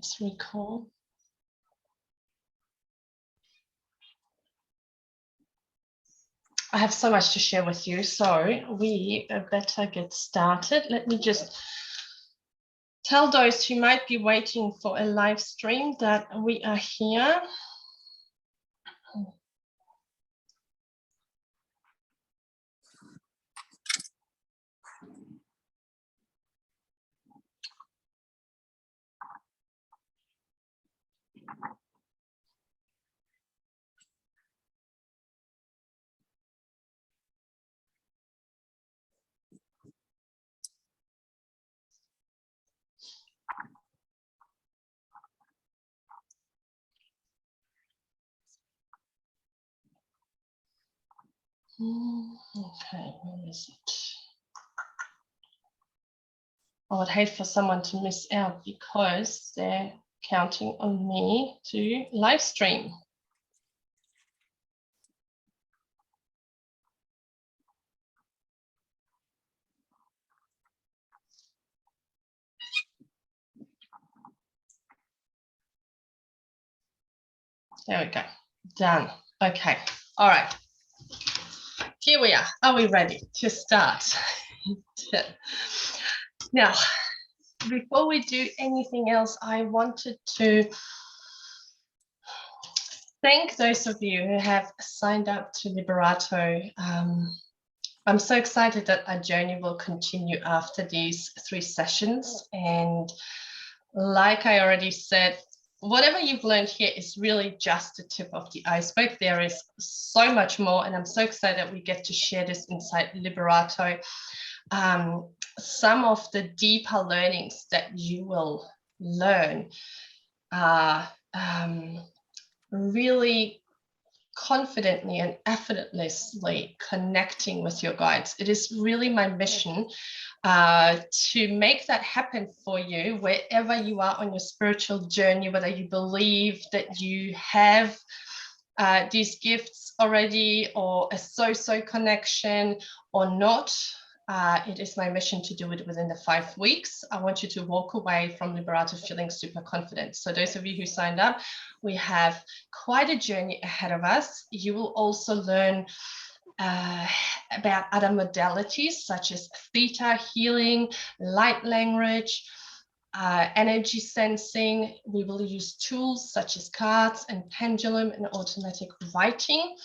Let's recall. I have so much to share with you, so we better get started. Let me just tell those who might be waiting for a live stream that we are here. Okay, where is it? I would hate for someone to miss out because they're counting on me to live stream. There we go. Done. Okay. All right. Here we are. Are we ready to start? Now, before we do anything else, I wanted to thank those of you who have signed up to Liberato. I'm so excited that our journey will continue after these 3 sessions. And like I already said, whatever you've learned here is really just the tip of the iceberg. There is so much more, and I'm so excited that we get to share this inside Liberato. Some of the deeper learnings that you will learn are really confidently and effortlessly connecting with your guides. It is really my mission to make that happen for you wherever you are on your spiritual journey, whether you believe that you have these gifts already or a so-so connection or not. It is my mission to do it within the 5 weeks. I want you to walk away from Liberato feeling super confident. So those of you who signed up, we have quite a journey ahead of us. You will also learn about other modalities such as theta healing, light language, energy sensing. We will use tools such as cards and pendulum and automatic writing.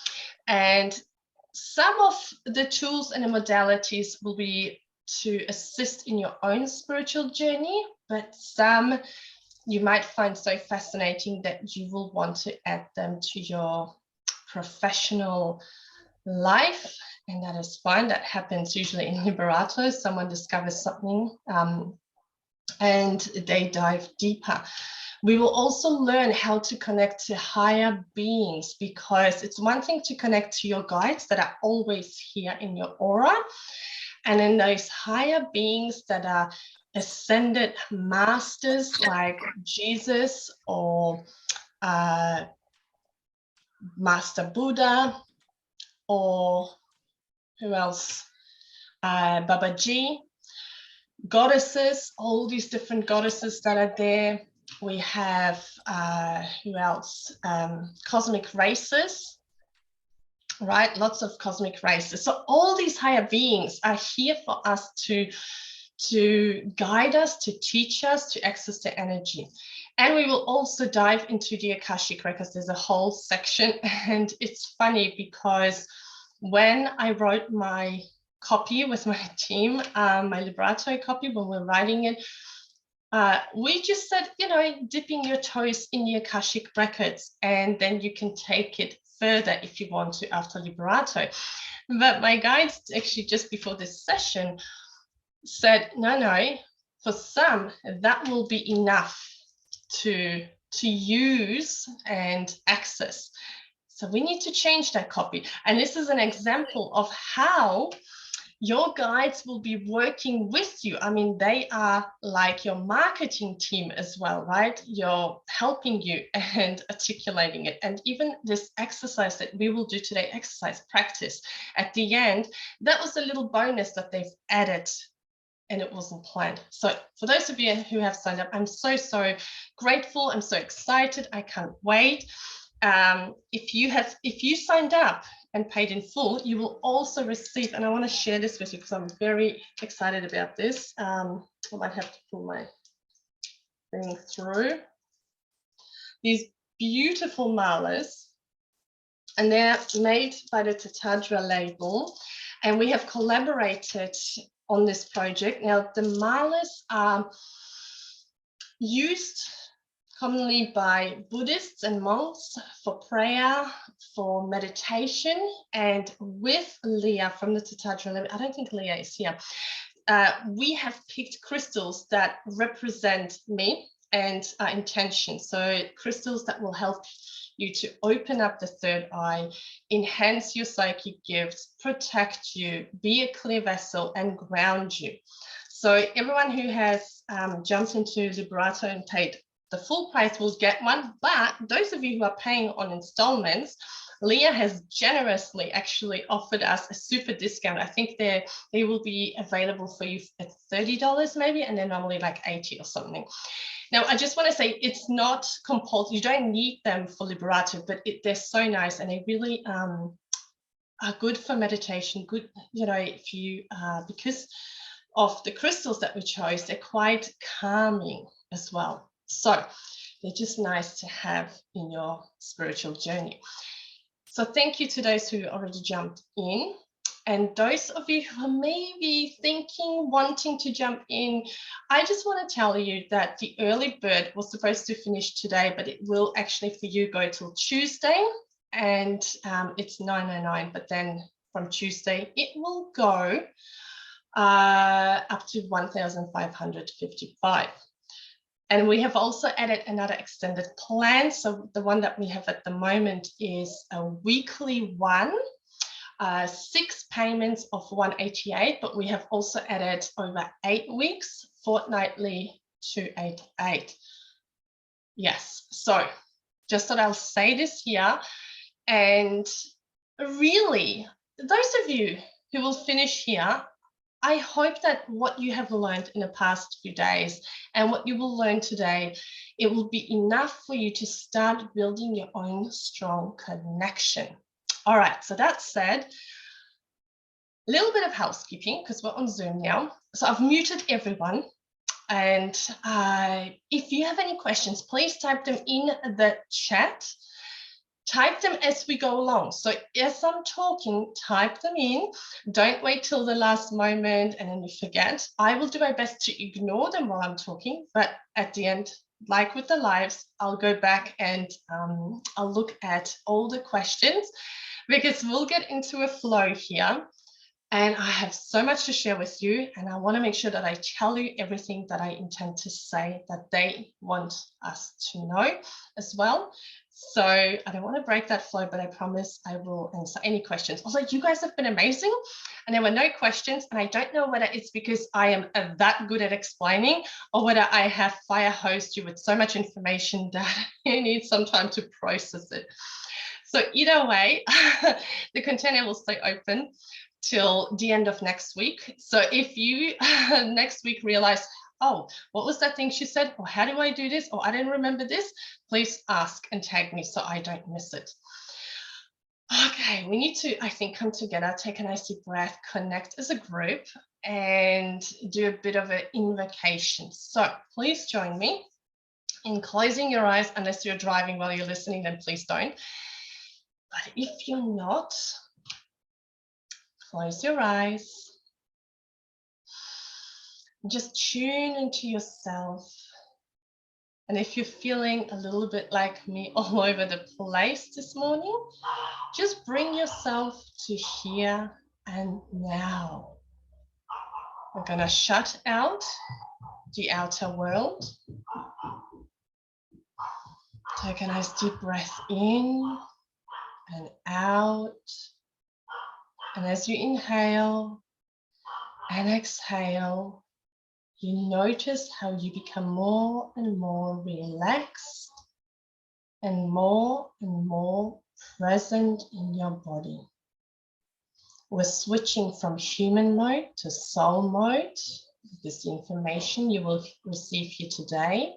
And some of the tools and the modalities will be to assist in your own spiritual journey, but some you might find so fascinating that you will want to add them to your professional life, and that is fine. That happens usually in Liberato. Someone discovers something and they dive deeper. We will also learn how to connect to higher beings, because it's one thing to connect to your guides that are always here in your aura, and then those higher beings that are ascended masters like Jesus or Master Buddha, or who else? Babaji, goddesses, all these different goddesses that are there. We have, who else? Cosmic races, right? Lots of cosmic races. So all these higher beings are here for us to guide us, to teach us, to access the energy. And we will also dive into the Akashic Records. There's a whole section, and it's funny because when I wrote my copy with my team, my Liberato copy, when we're writing it, we just said, you know, dipping your toes in the Akashic Records, and then you can take it further if you want to after Liberato. But my guides actually just before this session said, no, for some, that will be enough to use and access. So we need to change that copy. And this is an example of how your guides will be working with you. I mean, they are like your marketing team as well, right? You're helping you and articulating it. And even this exercise that we will do today, exercise practice, at the end, that was a little bonus that they've added and it wasn't planned. So for those of you who have signed up, I'm so grateful. I'm so excited. I can't wait. If you signed up and paid in full, you will also receive, and I want to share this with you because I'm very excited about this. I might have to pull my thing through. These beautiful malas, and they're made by the Tatadra label, and we have collaborated on this project. Now, the malas are used commonly by Buddhists and monks for prayer, for meditation, and with Leah from the Tatadra label, I don't think Leah is here, we have picked crystals that represent me and our intention. So crystals that will help you to open up the third eye, enhance your psychic gifts, protect you, be a clear vessel, and ground you. So everyone who has jumped into Liberato and paid the full price will get one, but those of you who are paying on installments, Leah has generously actually offered us a super discount. I think they will be available for you at $30 maybe, and they're normally like $80 or something. Now, I just want to say it's not compulsory. You don't need them for Liberato, but they're so nice, and they really are good for meditation. Good, you know, if you because of the crystals that we chose, they're quite calming as well. So they're just nice to have in your spiritual journey. So thank you to those who already jumped in. And those of you who are maybe thinking, wanting to jump in, I just want to tell you that the early bird was supposed to finish today, but it will actually for you go till Tuesday, and it's $9.99, but then from Tuesday it will go up to $1,555. And we have also added another extended plan. So the one that we have at the moment is a weekly one, 6 payments of $188, but we have also added over 8 weeks, fortnightly $288. Yes, so just thought I'll say this here. And really, those of you who will finish here, I hope that what you have learned in the past few days and what you will learn today, it will be enough for you to start building your own strong connection. All right, so that said, a little bit of housekeeping because we're on Zoom now. So I've muted everyone. And if you have any questions, please type them in the chat. Type them as we go along. So as I'm talking, type them in. Don't wait till the last moment and then you forget. I will do my best to ignore them while I'm talking, but at the end, like with the lives, I'll go back and I'll look at all the questions because we'll get into a flow here. And I have so much to share with you, and I want to make sure that I tell you everything that I intend to say that they want us to know as well. So I don't want to break that flow, but I promise I will answer any questions. Also, you guys have been amazing, and there were no questions, and I don't know whether it's because I am that good at explaining or whether I have fire hosed you with so much information that you need some time to process it. So either way, the container will stay open till the end of next week. So if you next week realize, oh, what was that thing she said? Or how do I do this? Or I didn't remember this, please ask and tag me so I don't miss it. Okay, we need to, I think, come together, take a nice deep breath, connect as a group and do a bit of an invocation. So please join me in closing your eyes. Unless you're driving while you're listening, then please don't. But if you're not, close your eyes. Just tune into yourself. And if you're feeling a little bit like me all over the place this morning, just bring yourself to here and now. We're going to shut out the outer world. Take a nice deep breath in and out. And as you inhale and exhale, you notice how you become more and more relaxed and more present in your body. We're switching from human mode to soul mode. This information you will receive here today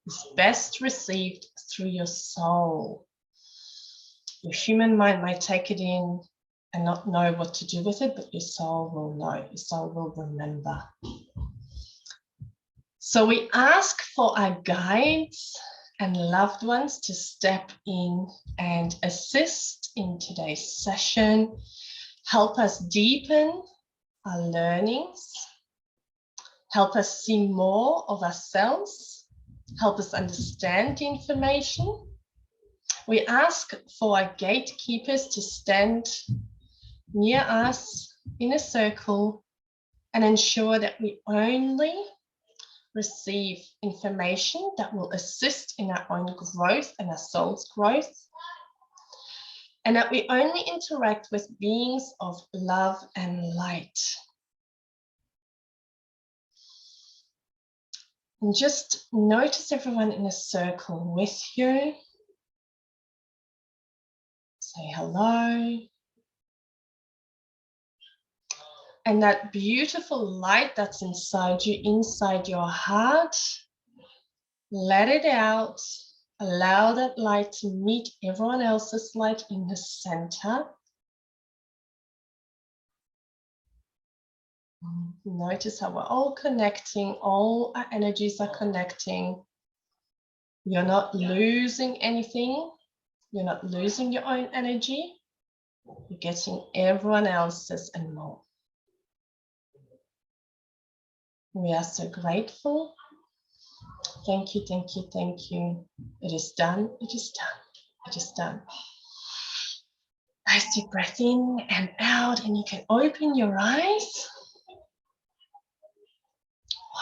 is best received through your soul. Your human mind might take it in and not know what to do with it, but your soul will know, your soul will remember. So we ask for our guides and loved ones to step in and assist in today's session, help us deepen our learnings, help us see more of ourselves, help us understand the information. We ask for our gatekeepers to stand near us in a circle and ensure that we only receive information that will assist in our own growth and our soul's growth, and that we only interact with beings of love and light. And just notice everyone in a circle with you. Say hello. And that beautiful light that's inside you, inside your heart, let it out. Allow that light to meet everyone else's light in the center. Notice how we're all connecting, all our energies are connecting. You're not losing anything. You're not losing your own energy. You're getting everyone else's and more. We are so grateful. Thank you, thank you, thank you. It is done, it is done, it is done. Nice deep breath in and out, and you can open your eyes.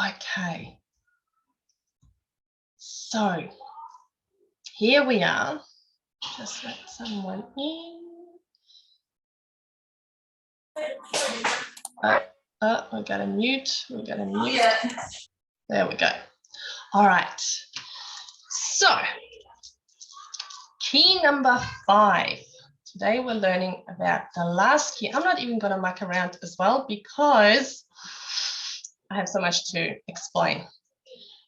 Okay. So, here we are. Just let someone in. Oh, we got a mute. We got a mute. Yeah. There we go. All right. So, key number 5. Today we're learning about the last key. I'm not even going to muck around as well because I have so much to explain.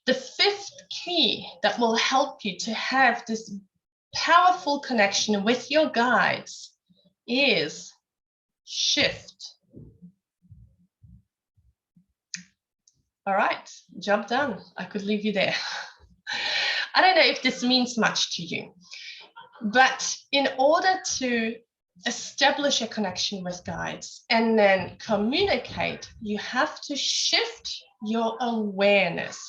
The 5th key that will help you to have this powerful connection with your guides is shift. All right, job done. I could leave you there. I don't know if this means much to you, but in order to establish a connection with guides and then communicate, you have to shift your awareness.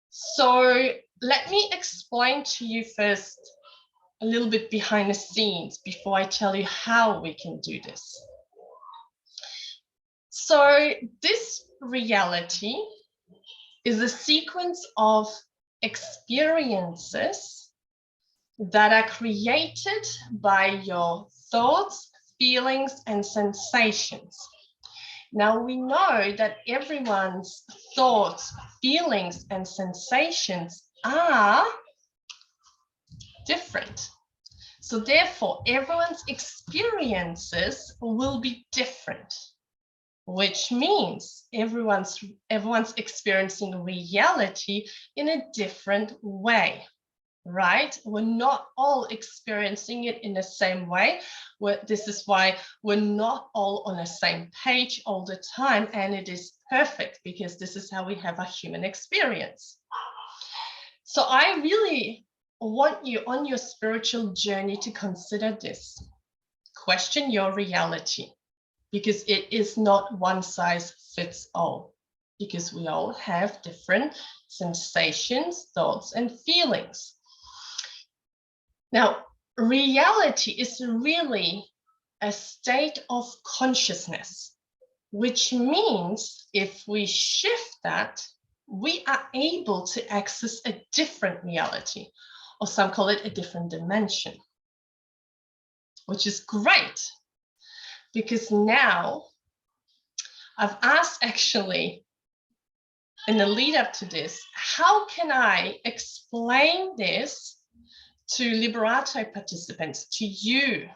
So let me explain to you first a little bit behind the scenes before I tell you how we can do this. So this reality is a sequence of experiences that are created by your thoughts, feelings, and sensations. Now we know that everyone's thoughts, feelings, and sensations are different. So therefore, everyone's experiences will be different, which means everyone's experiencing reality in a different way, right? We're not all experiencing it in the same way. This is why we're not all on the same page all the time, and it is perfect because this is how we have a human experience. So I really want you on your spiritual journey to consider this. Question your reality, because it is not one size fits all, because we all have different sensations, thoughts, and feelings. Now, reality is really a state of consciousness, which means if we shift that, we are able to access a different reality, or some call it a different dimension, which is great. Because now I've asked actually in the lead up to this, how can I explain this to Liberato participants, to you,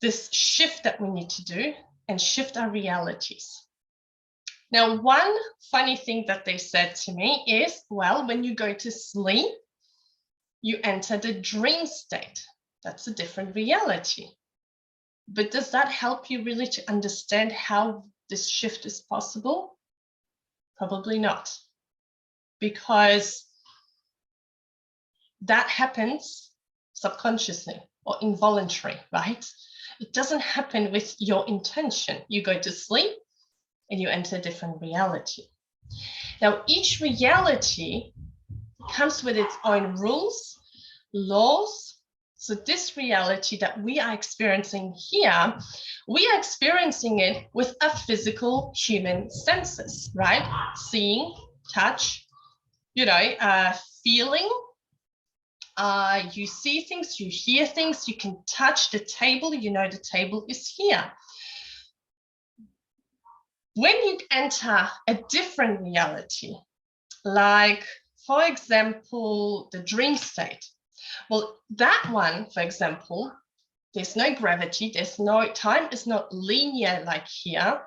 this shift that we need to do and shift our realities? Now, one funny thing that they said to me is, well, when you go to sleep, you enter the dream state. That's a different reality. But does that help you really to understand how this shift is possible? Probably not, because that happens subconsciously or involuntary, right? It doesn't happen with your intention. You go to sleep and you enter a different reality. Now, each reality comes with its own rules, laws. So this reality that we are experiencing here, we are experiencing it with a physical human senses, right? Seeing, touch, feeling. You see things, you hear things, you can touch the table, you know the table is here. When you enter a different reality, like, for example, the dream state, well, that one, for example, there's no gravity, there's no time, is not linear like here.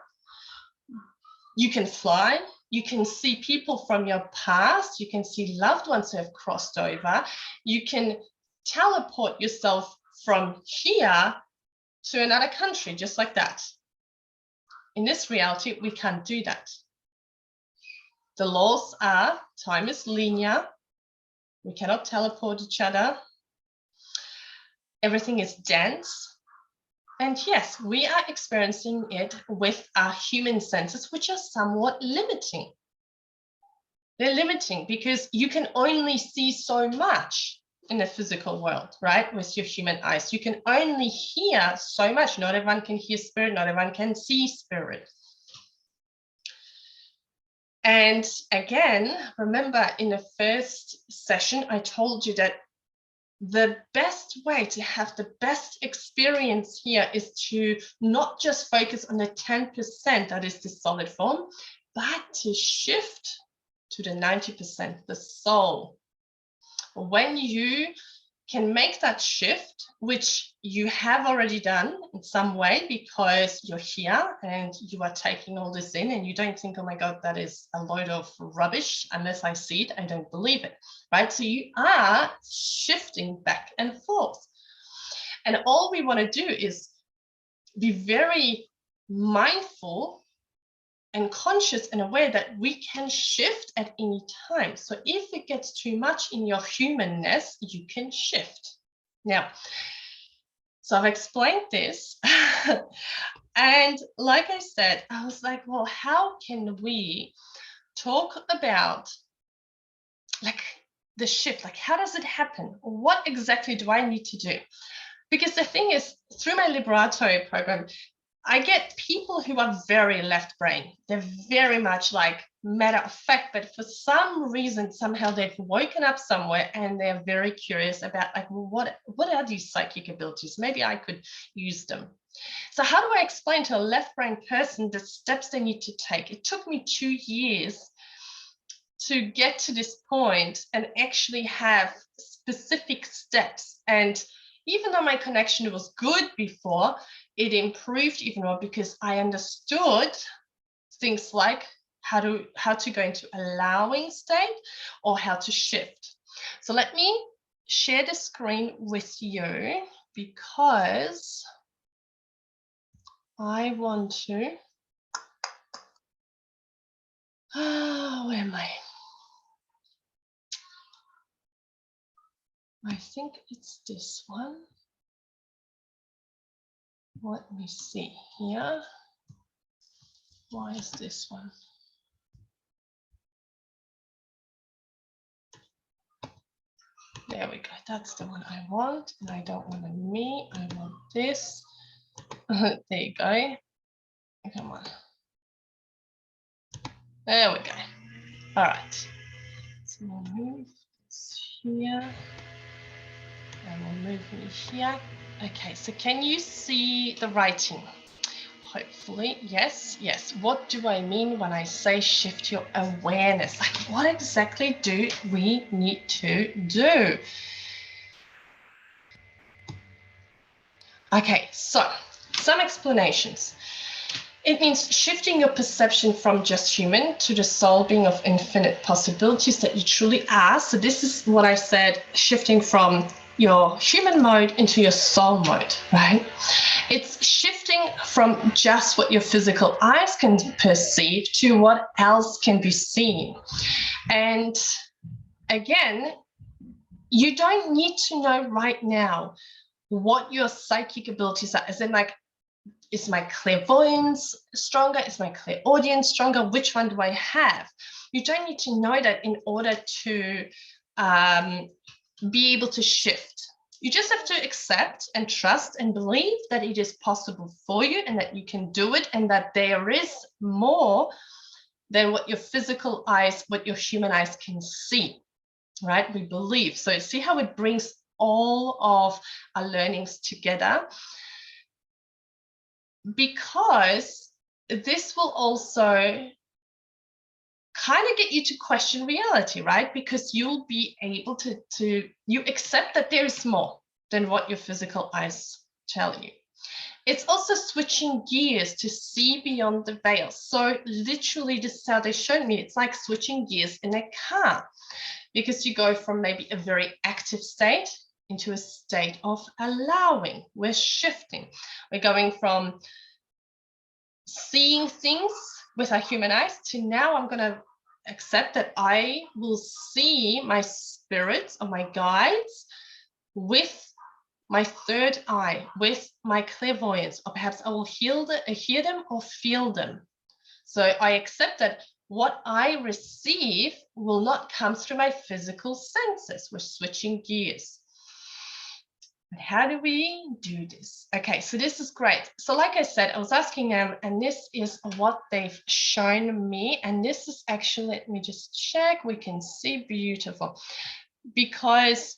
You can fly, you can see people from your past, you can see loved ones who have crossed over, you can teleport yourself from here to another country, just like that. In this reality, we can't do that. The laws are time is linear, we cannot teleport each other, everything is dense. And yes, we are experiencing it with our human senses, which are somewhat limiting. They're limiting because you can only see so much in the physical world, right? With your human eyes. You can only hear so much. Not everyone can hear spirit, not everyone can see spirit. And again, remember in the first session, I told you that the best way to have the best experience here is to not just focus on the 10% that is the solid form, but to shift to the 90%, the soul. When you can make that shift, which you have already done in some way because you're here and you are taking all this in and you don't think, oh my God, that is a load of rubbish. Unless I see it, I don't believe it, right? So you are shifting back and forth. And all we want to do is be very mindful and conscious and aware that we can shift at any time. So if it gets too much in your humanness, you can shift. Now, so I've explained this. And like I said, I was like, well, how can we talk about like the shift? Like, how does it happen? What exactly do I need to do? Because the thing is, through my Liberato program, I get people who are very left brain. They're very much like matter of fact, but for some reason, somehow they've woken up somewhere and they're very curious about like, well, what are these psychic abilities? Maybe I could use them. So how do I explain to a left brain person the steps they need to take? It took me 2 years to get to this point and actually have specific steps. And even though my connection was good before, it improved even more because I understood things like how to go into allowing state or how to shift. So let me share the screen with you because I want to, where am I? I think it's this one. Let me see here. Why is this one? There we go. That's the one I want. And I don't want me. I want this. There you go. Come on. There we go. All right. So we'll move this here. And we'll move me here. Okay, so can you see the writing? Hopefully, yes, yes. What do I mean when I say shift your awareness? Like, what exactly do we need to do? Okay, so some explanations. It means shifting your perception from just human to the soul being of infinite possibilities that you truly are. So this is what I said, shifting from your human mode into your soul mode, right? It's shifting from just what your physical eyes can perceive to what else can be seen. And again, you don't need to know right now what your psychic abilities are, as in like, is my clairvoyance stronger? Is my clairaudience stronger? Which one do I have? You don't need to know that in order to be able to shift. You just have to accept and trust and believe that it is possible for you and that you can do it, and that there is more than what your physical eyes, what your human eyes can see, right? We believe. So see how it brings all of our learnings together, because this will also kind of get you to question reality, right? Because you'll be able to you accept that there is more than what your physical eyes tell you. It's also switching gears to see beyond the veil. So literally, this is how they showed me. It's like switching gears in a car, because you go from maybe a very active state into a state of allowing. We're shifting. We're going from seeing things with our human eyes to now I'm going to accept that I will see my spirits or my guides with my third eye, with my clairvoyance, or perhaps I will hear them or feel them. So I accept that what I receive will not come through my physical senses. We're switching gears. How do we do this? Okay, so this is great. So like I said, I was asking them, and this is what they've shown me. And this is actually, let me just check, we can see beautiful. Because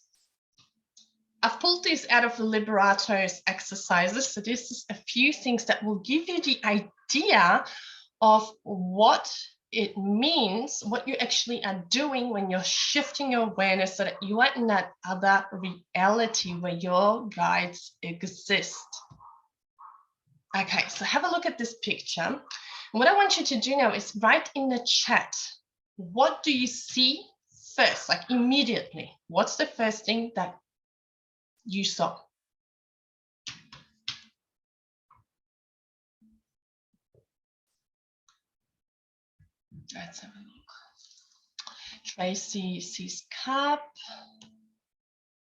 I've pulled these out of the Liberatos exercises. So this is a few things that will give you the idea of what it means, what you actually are doing when you're shifting your awareness so that you are in that other reality where your guides exist. Okay, so have a look at this picture. And what I want you to do now is write in the chat, what do you see first, like immediately? What's the first thing that you saw? Let's have a look. Tracy sees cup.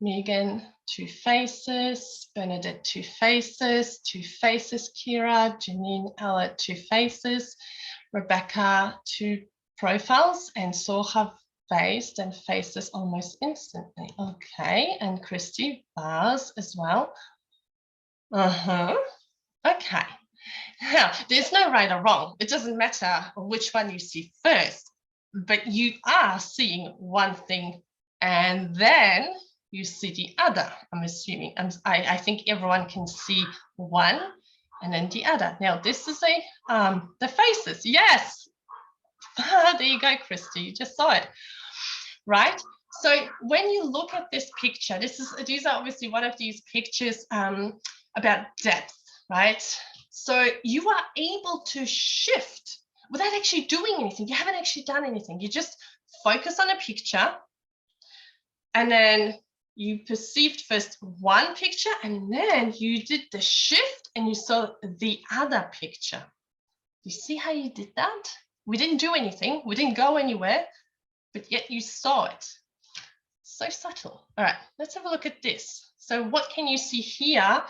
Megan, 2 faces. Bernadette, 2 faces. 2 faces, Kira. Janine, Ella, 2 faces. Rebecca, 2 profiles. And saw her face, then faces almost instantly. Okay, and Christy, bars as well. Okay. Now, there's no right or wrong. It doesn't matter which one you see first, but you are seeing one thing and then you see the other, I'm assuming. I think everyone can see one and then the other. Now, this is the faces. Yes. There you go, Christy. You just saw it, right? So when you look at this picture, these are obviously one of these pictures about depth, right? So you are able to shift without actually doing anything. You haven't actually done anything. You just focus on a picture, and then you perceived first one picture, and then you did the shift and you saw the other picture. You see how you did that? We didn't do anything. We didn't go anywhere, but yet you saw it. So subtle. All right, let's have a look at this. So what can you see here?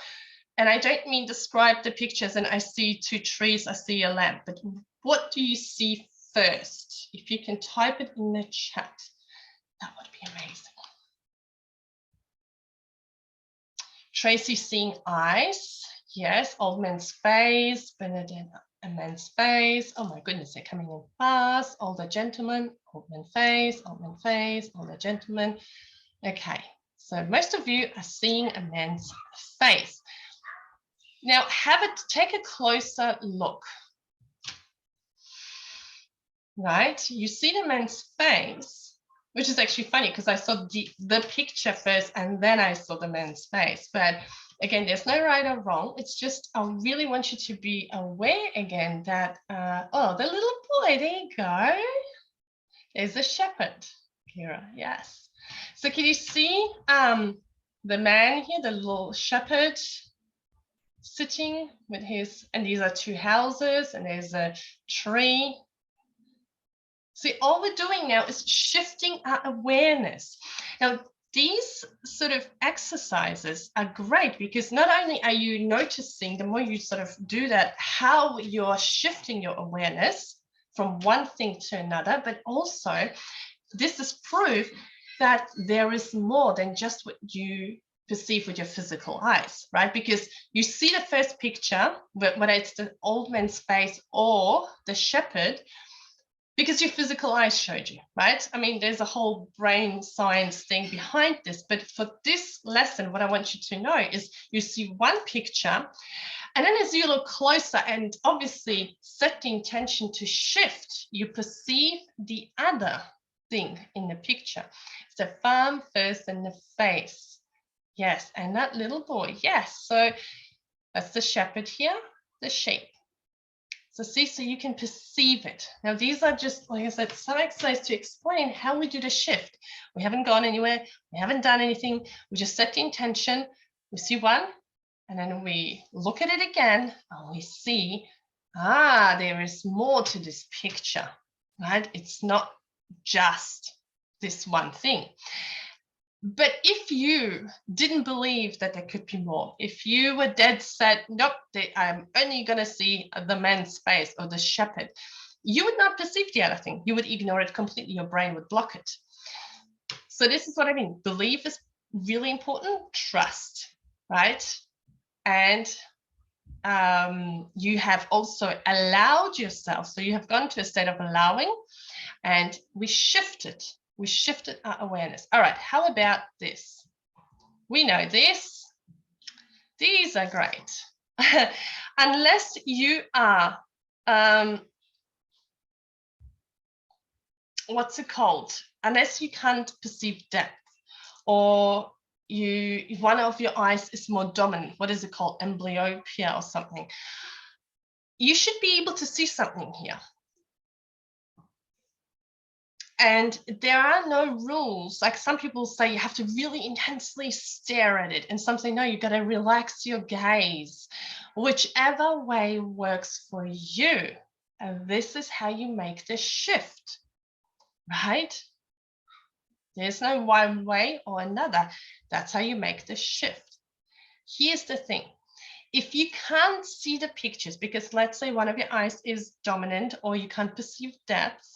And I don't mean describe the pictures and I see 2 trees, I see a lamp, but what do you see first? If you can type it in the chat, that would be amazing. Tracy seeing eyes. Yes, old man's face. Bernadette, a man's face. Oh my goodness, they're coming in fast. Older gentleman, old man face, old man face, older gentleman. Okay, so most of you are seeing a man's face. Now, take a closer look. Right, you see the man's face, which is actually funny because I saw the picture first and then I saw the man's face. But Again, there's no right or wrong. It's just, I really want you to be aware again that, oh, the little boy, there you go. There's a shepherd, Kira, yes. So can you see the man here, the little shepherd sitting with his, and these are two houses and there's a tree. See, all we're doing now is shifting our awareness. Now, these sort of exercises are great because not only are you noticing, the more you sort of do that, how you're shifting your awareness from one thing to another, but also this is proof that there is more than just what you perceive with your physical eyes, right? Because you see the first picture, whether it's the old man's face or the shepherd, because your physical eyes showed you, right? I mean, there's a whole brain science thing behind this, but for this lesson, what I want you to know is you see one picture, and then as you look closer and obviously set the intention to shift, you perceive the other thing in the picture. It's the farm first and the face. Yes, and that little boy, yes. So that's the shepherd here, the sheep. So see, so you can perceive it. Now, these are just, like I said, some exercise to explain how we do the shift. We haven't gone anywhere. We haven't done anything. We just set the intention. We see one, and then we look at it again, and we see, there is more to this picture, right? It's not just this one thing. But if you didn't believe that there could be more, if you were dead set, nope, I'm only going to see the man's face or the shepherd, you would not perceive the other thing. You would ignore it completely. Your brain would block it. So this is what I mean. Belief is really important. Trust, right? And you have also allowed yourself. So you have gone to a state of allowing, and we shifted our awareness. All right, how about this? We know this. These are great. Unless you are, what's it called? Unless you can't perceive depth, or one of your eyes is more dominant. What is it called? Amblyopia or something. You should be able to see something here. And there are no rules. Like some people say you have to really intensely stare at it, and some say, no, you've got to relax your gaze. Whichever way works for you. And this is how you make the shift, right? There's no one way or another. That's how you make the shift. Here's the thing. If you can't see the pictures, because let's say one of your eyes is dominant or you can't perceive depth,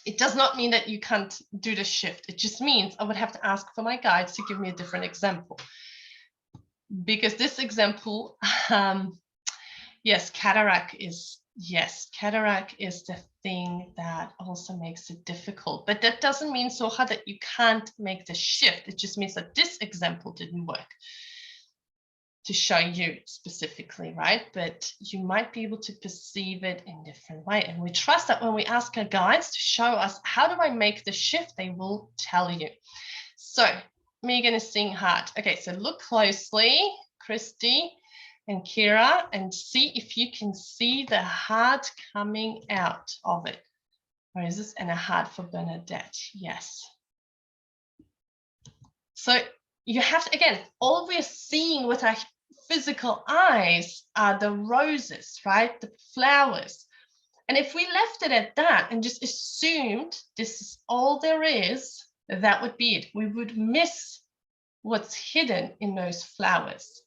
it does not mean that you can't do the shift. It just means I would have to ask for my guides to give me a different example. Because this example, yes, cataract is the thing that also makes it difficult. But that doesn't mean, Soha, that you can't make the shift. It just means that this example didn't work to show you specifically, right? But you might be able to perceive it in a different way. And we trust that when we ask our guides to show us, how do I make the shift? They will tell you. So Megan is seeing heart. Okay, so look closely, Christy and Kira, and see if you can see the heart coming out of it. Or is this and a heart for Bernadette? Yes. So you have to, again, all we're seeing with our physical eyes are the roses, right? The flowers. And if we left it at that and just assumed this is all there is, that would be it. We would miss what's hidden in those flowers.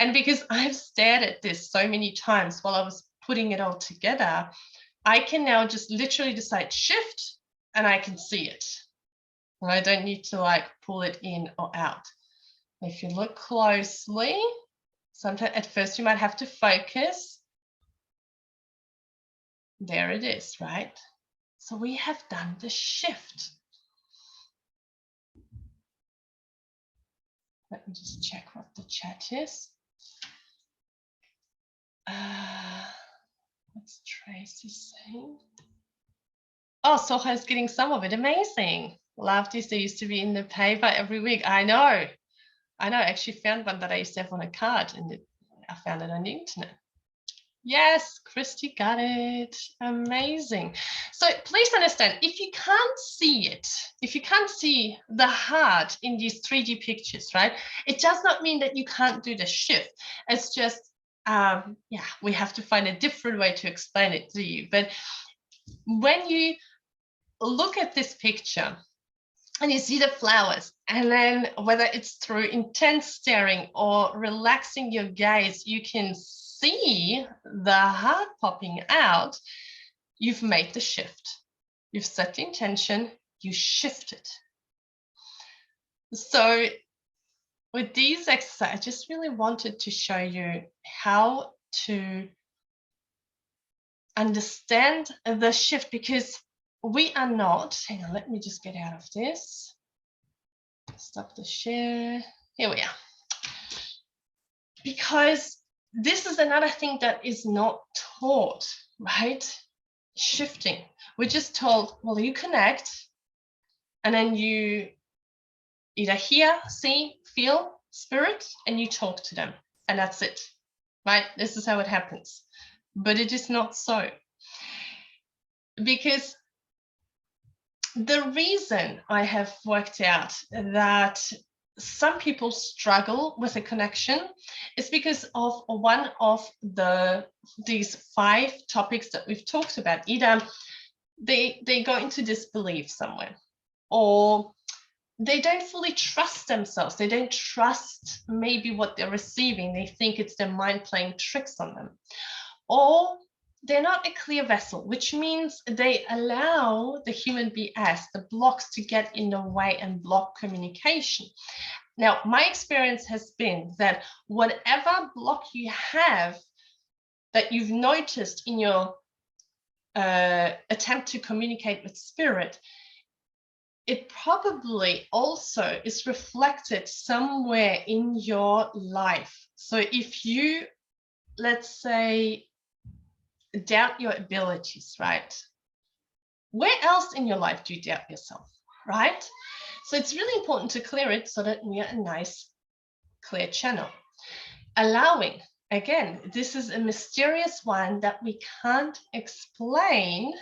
And because I've stared at this so many times while I was putting it all together, I can now just literally decide shift and I can see it. And I don't need to like pull it in or out. If you look closely, sometimes at first you might have to focus. There it is, right? So we have done the shift. Let me just check what the chat is. What's Tracy saying? Oh, Soha is getting some of it. Amazing. Love this. They used to be in the paper every week. I know. I know, I actually found one that I used to have on a card, and I found it on the internet. Yes, Christy got it. Amazing. So please understand, if you can't see it, if you can't see the heart in these 3D pictures, right, it does not mean that you can't do the shift. It's just, yeah, we have to find a different way to explain it to you. But when you look at this picture, and you see the flowers, and then whether it's through intense staring or relaxing your gaze, you can see the heart popping out. You've made the shift. You've set the intention, you shifted. So with these exercises, I just really wanted to show you how to understand the shift, because we are not, hang on, let me just get out of this. Stop the share. Here we are. Because this is another thing that is not taught, right? Shifting. We're just told, well, you connect, and then you either hear, see, feel, spirit, and you talk to them, and that's it, right? This is how it happens. But it is not so. Because the reason I have worked out that some people struggle with a connection is because of one of these 5 topics that we've talked about. Either they go into disbelief somewhere, or they don't fully trust themselves. They don't trust maybe what they're receiving. They think it's their mind playing tricks on them. Or they're not a clear vessel, which means they allow the human BS, the blocks, to get in the way and block communication. Now, my experience has been that whatever block you have that you've noticed in your attempt to communicate with spirit, it probably also is reflected somewhere in your life. So if you, let's say, doubt your abilities, right? Where else in your life do you doubt yourself, right? So it's really important to clear it so that we are a nice, clear channel. Allowing, again, this is a mysterious one that we can't explain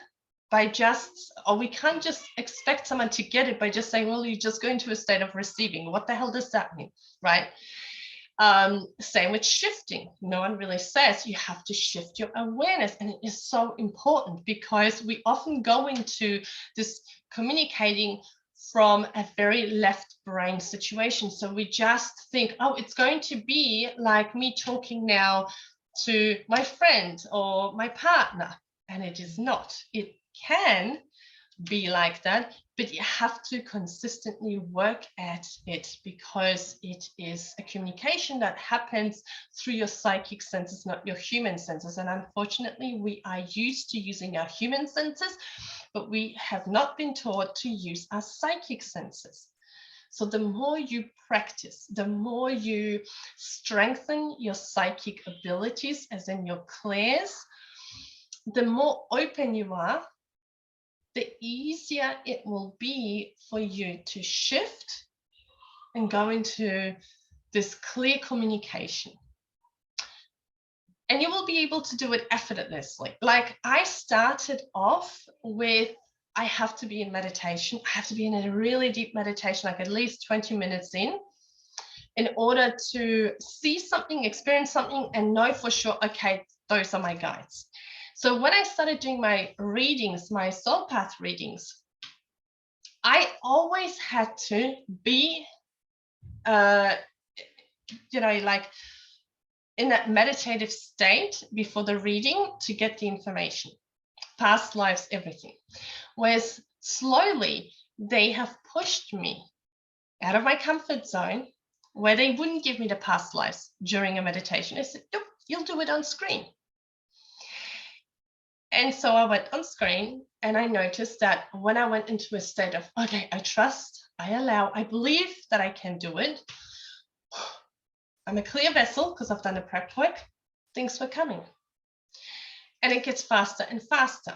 by just, or we can't just expect someone to get it by just saying, well, you just go into a state of receiving. What the hell does that mean, right? Same with shifting. No one really says you have to shift your awareness, and it is so important because we often go into this communicating from a very left brain situation. So we just think, oh, it's going to be like me talking now to my friend or my partner, and it is not. It can be like that, but you have to consistently work at it because it is a communication that happens through your psychic senses, not your human senses. And unfortunately, we are used to using our human senses, but we have not been taught to use our psychic senses. So the more you practice, the more you strengthen your psychic abilities, as in your clairs, the more open you are, the easier it will be for you to shift and go into this clear communication. And you will be able to do it effortlessly. Like I started off with, I have to be in meditation. I have to be in a really deep meditation, like at least 20 minutes in order to see something, experience something, and know for sure, okay, those are my guides. So when I started doing my readings, my soul path readings, I always had to be, like in that meditative state before the reading to get the information, past lives, everything. Whereas slowly they have pushed me out of my comfort zone where they wouldn't give me the past lives during a meditation. They said, nope, you'll do it on screen. And so I went on screen and I noticed that when I went into a state of, okay, I trust, I allow, I believe that I can do it. I'm a clear vessel because I've done the prep work. Things were coming. And it gets faster and faster.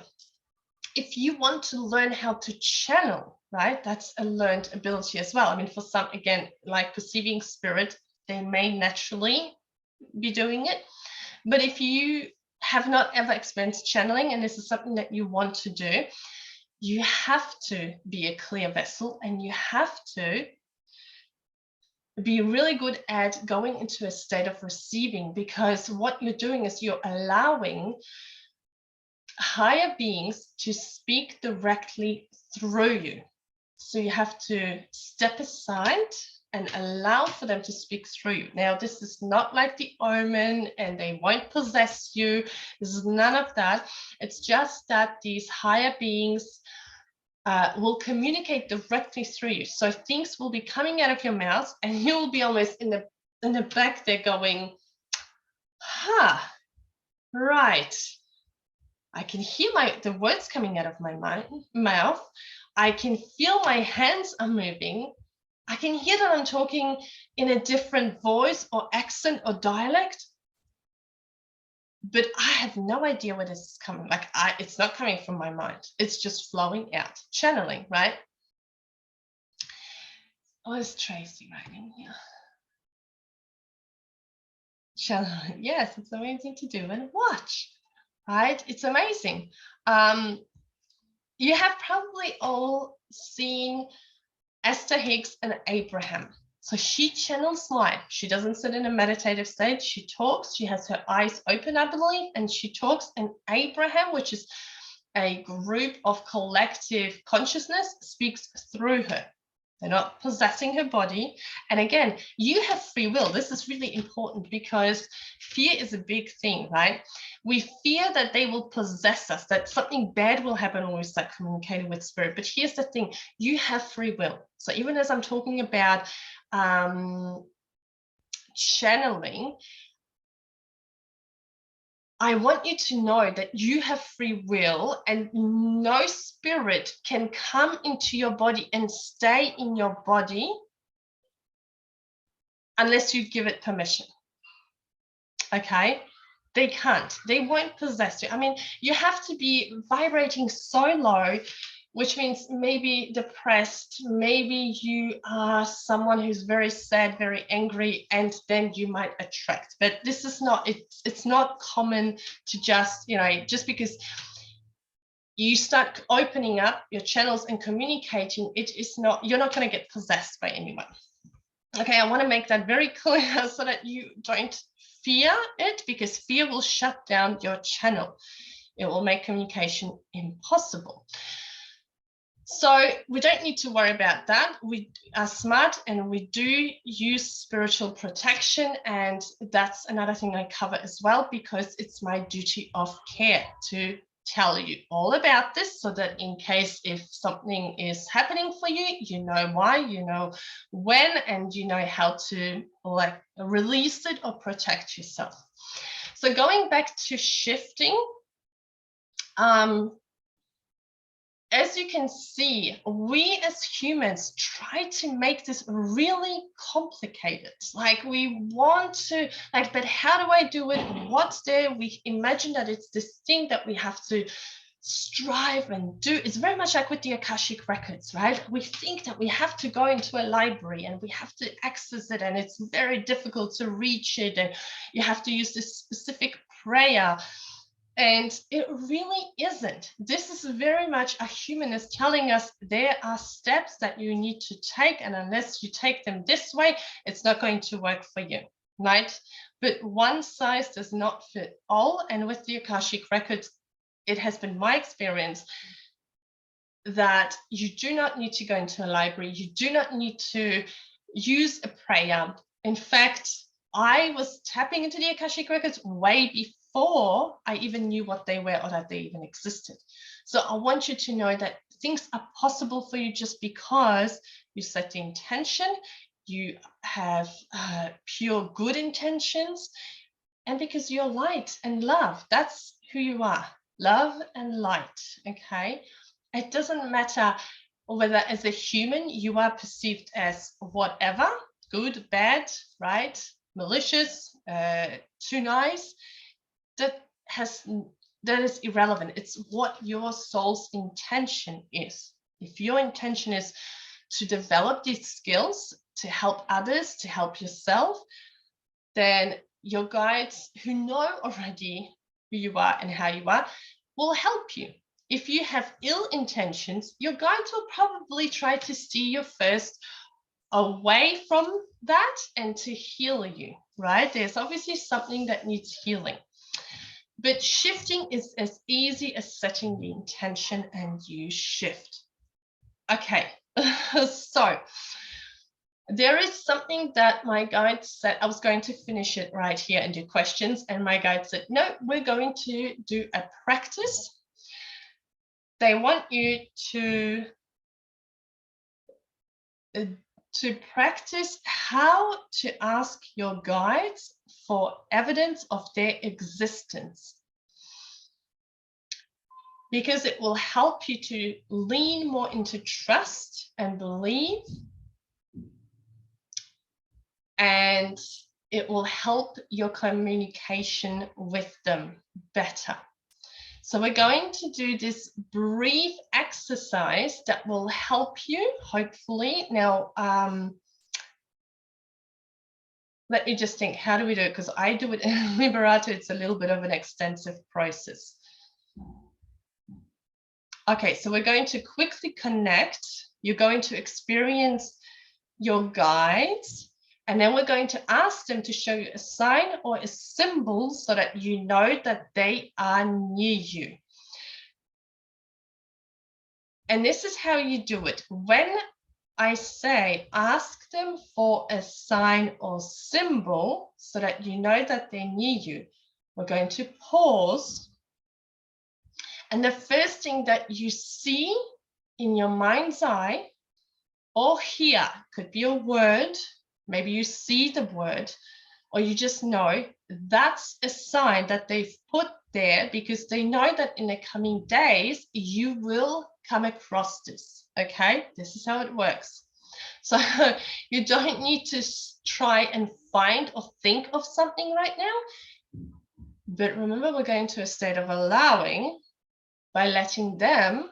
If you want to learn how to channel right? That's a learned ability as well. I mean, for some, again, like perceiving spirit, they may naturally be doing it. But if you have not ever experienced channeling and this is something that you want to do, you have to be a clear vessel and you have to be really good at going into a state of receiving, because what you're doing is you're allowing higher beings to speak directly through you. So you have to step aside and allow for them to speak through you. Now, this is not like the Omen and they won't possess you. This is none of that. It's just that these higher beings will communicate directly through you. So things will be coming out of your mouth and you will be almost in the back there going, right. I can hear the words coming out of my mouth. I can feel my hands are moving. I can hear that I'm talking in a different voice or accent or dialect, but I have no idea where this is coming. Like it's not coming from my mind. It's just flowing out, channeling, right? Oh, it's Tracy writing here. Channeling, yes, it's amazing to do and watch, right? It's amazing. You have probably all seen Esther Hicks and Abraham. So she channels light. She doesn't sit in a meditative state. She talks. She has her eyes open, I believe, and she talks. And Abraham, which is a group of collective consciousness, speaks through her. They're not possessing her body. And again, you have free will. This is really important because fear is a big thing, right? We fear that they will possess us, that something bad will happen when we start communicating with spirit. But here's the thing, you have free will. So even as I'm talking about channeling, I want you to know that you have free will and no spirit can come into your body and stay in your body unless you give it permission. Okay? They can't. They won't possess you. I mean, you have to be vibrating so low, which means maybe depressed, maybe you are someone who's very sad, very angry, and then you might attract. But this is not, it's not common to just, just because you start opening up your channels and communicating, you're not going to get possessed by anyone. Okay, I want to make that very clear so that you don't fear it, because fear will shut down your channel. It will make communication impossible. So we don't need to worry about that. We are smart and we do use spiritual protection, and that's another thing I cover as well, because it's my duty of care to tell you all about this, so that in case if something is happening for you, you know why, you know when, and you know how to release it or protect yourself. So going back to shifting, as you can see, we as humans try to make this really complicated. Like we want to, but how do I do it? What's there? We imagine that it's this thing that we have to strive and do. It's very much like with the Akashic records, right? We think that we have to go into a library and we have to access it, and it's very difficult to reach it, and you have to use this specific prayer. And it really isn't. This is very much a humanist telling us there are steps that you need to take, and unless you take them this way, it's not going to work for you, right? But one size does not fit all. And with the Akashic records, it has been my experience that you do not need to go into a library. You do not need to use a prayer. In fact, I was tapping into the Akashic records way before I even knew what they were or that they even existed. So I want you to know that things are possible for you just because you set the intention, you have pure good intentions, and because you're light and love. That's who you are, love and light, okay? It doesn't matter whether as a human you are perceived as whatever, good, bad, right, malicious, too nice. That is irrelevant. It's what your soul's intention is. If your intention is to develop these skills, to help others, to help yourself, then your guides who know already who you are and how you are will help you. If you have ill intentions, your guides will probably try to steer you first away from that and to heal you, right? There's obviously something that needs healing. But shifting is as easy as setting the intention and you shift. Okay, so there is something that my guide said. I was going to finish it right here and do questions, and my guide said, no, we're going to do a practice. They want you to practice how to ask your guides for evidence of their existence, because it will help you to lean more into trust and believe, and it will help your communication with them better. So we're going to do this brief exercise that will help you, hopefully. Now, let me just think, how do we do it? Because I do it in Liberato, it's a little bit of an extensive process. Okay, so we're going to quickly connect. You're going to experience your guides, and then we're going to ask them to show you a sign or a symbol so that you know that they are near you. And this is how you do it. When I say ask them for a sign or symbol so that you know that they're near you, we're going to pause. And the first thing that you see in your mind's eye or hear, could be a word, maybe you see the word, or you just know that's a sign that they've put there because they know that in the coming days, you will come across this, okay? This is how it works. So you don't need to try and find or think of something right now. But remember, we're going to a state of allowing by letting them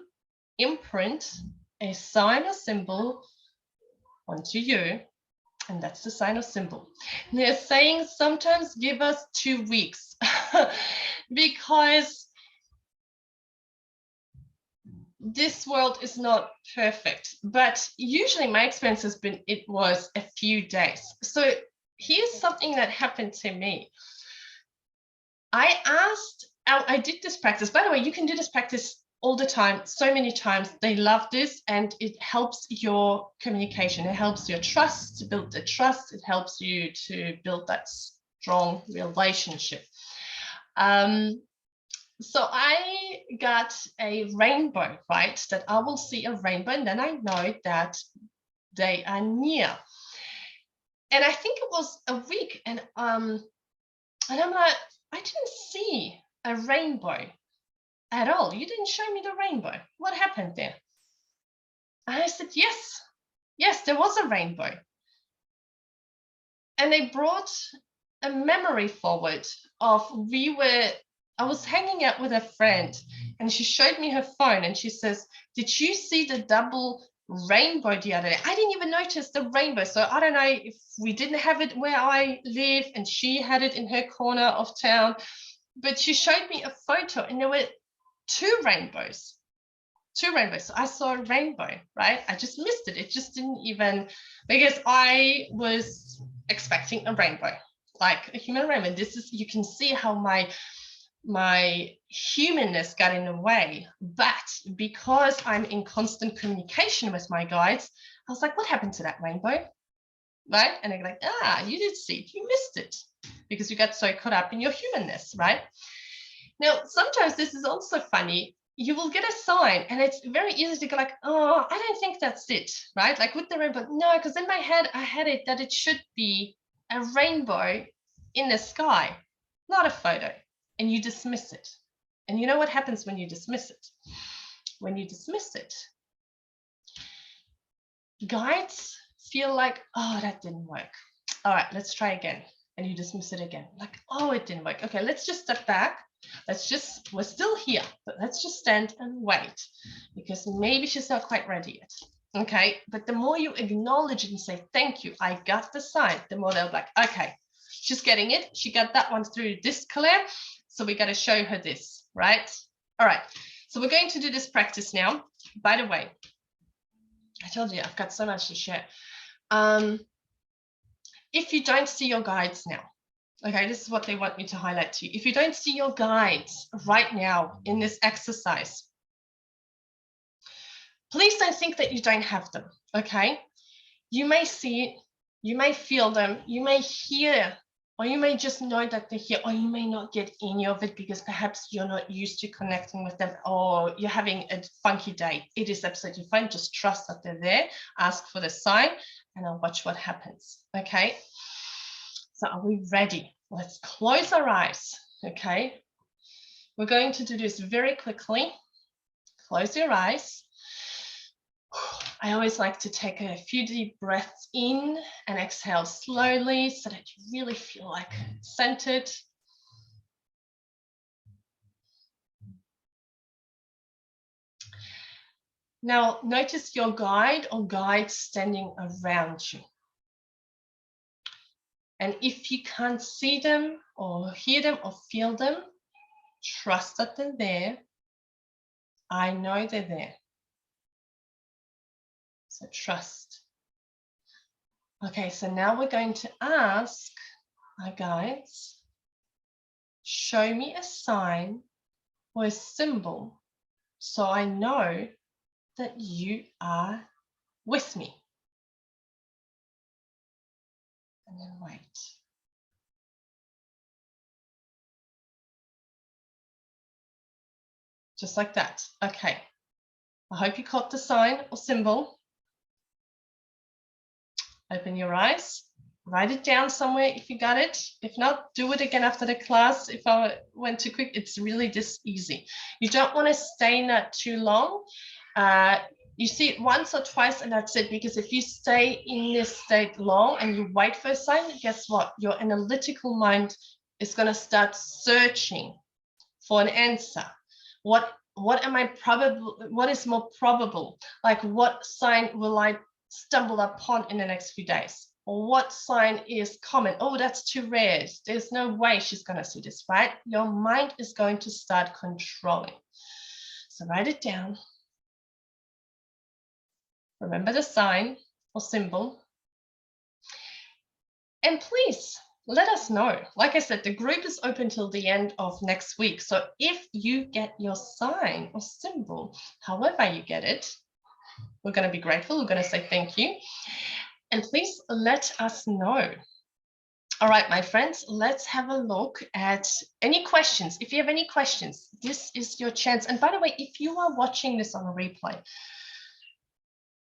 imprint a sign or symbol onto you. And that's the sign or symbol. And they're saying sometimes give us 2 weeks because this world is not perfect. But usually my experience has been it was a few days. So here's something that happened to me. I did this practice. By the way, you can do this practice all the time, so many times. They love this, and it helps your communication. It helps your trust, to build the trust. It helps you to build that strong relationship. So I got a rainbow, right? That I will see a rainbow, and then I know that they are near. And I think it was a week, and I'm like, I didn't see a rainbow at all. You didn't show me the rainbow. What happened there? And I said, yes, there was a rainbow. And they brought a memory forward of I was hanging out with a friend, and she showed me her phone, and she says, did you see the double rainbow the other day? I didn't even notice the rainbow. So I don't know if we didn't have it where I live and she had it in her corner of town, but she showed me a photo, and there were 2 rainbows. 2 rainbows. So I saw a rainbow, right? I just missed it. It just didn't even, because I was expecting a rainbow, like a human rainbow. This is, you can see how my humanness got in the way. But because I'm in constant communication with my guides, I was like, what happened to that rainbow? Right? And they're like, you did see it, you missed it, because you got so caught up in your humanness, right? Now, sometimes this is also funny. You will get a sign, and it's very easy to go like, oh, I don't think that's it, right? Like with the rainbow, no, because in my head, I had it that it should be a rainbow in the sky, not a photo. And you dismiss it. And you know what happens when you dismiss it? When you dismiss it, guides feel like, oh, that didn't work. All right, let's try again. And you dismiss it again. Like, oh, it didn't work. Okay, let's just step back. we're still here, but let's just stand and wait, because maybe she's not quite ready yet. Okay, but the more you acknowledge it and say, thank you, I got the sign, the more they'll be like, okay, she's getting it. She got that one through this, Claire. So we got to show her this, right? All right, so we're going to do this practice now. By the way, I told you I've got so much to share. If you don't see your guides now, okay, this is what they want me to highlight to you. If you don't see your guides right now in this exercise, please don't think that you don't have them, okay? You may see it, you may feel them, you may hear, or you may just know that they're here, or you may not get any of it because perhaps you're not used to connecting with them, or you're having a funky day. It is absolutely fine. Just trust that they're there, ask for the sign, and I'll watch what happens, okay? So are we ready? Let's close our eyes, okay? We're going to do this very quickly. Close your eyes. I always like to take a few deep breaths in and exhale slowly so that you really feel like centered. Now, notice your guide or guides standing around you. And if you can't see them or hear them or feel them, trust that they're there. I know they're there. So trust. Okay, so now we're going to ask our guides, show me a sign or a symbol so I know that you are with me. And then wait. Just like that. Okay. I hope you caught the sign or symbol. Open your eyes, write it down somewhere if you got it. If not, do it again after the class. If I went too quick, it's really this easy. You don't want to stay in that too long. You see it once or twice and that's it, because if you stay in this state long and you wait for a sign, guess what? Your analytical mind is going to start searching for an answer. What is more probable? Like, what sign will I stumble upon in the next few days? Or what sign is common? Oh, that's too rare. There's no way she's going to see this, right? Your mind is going to start controlling. So write it down. Remember the sign or symbol. And please let us know. Like I said, the group is open till the end of next week. So if you get your sign or symbol, however you get it, we're going to be grateful. We're going to say thank you. And please let us know. All right, my friends, let's have a look at any questions. If you have any questions, this is your chance. And by the way, if you are watching this on a replay,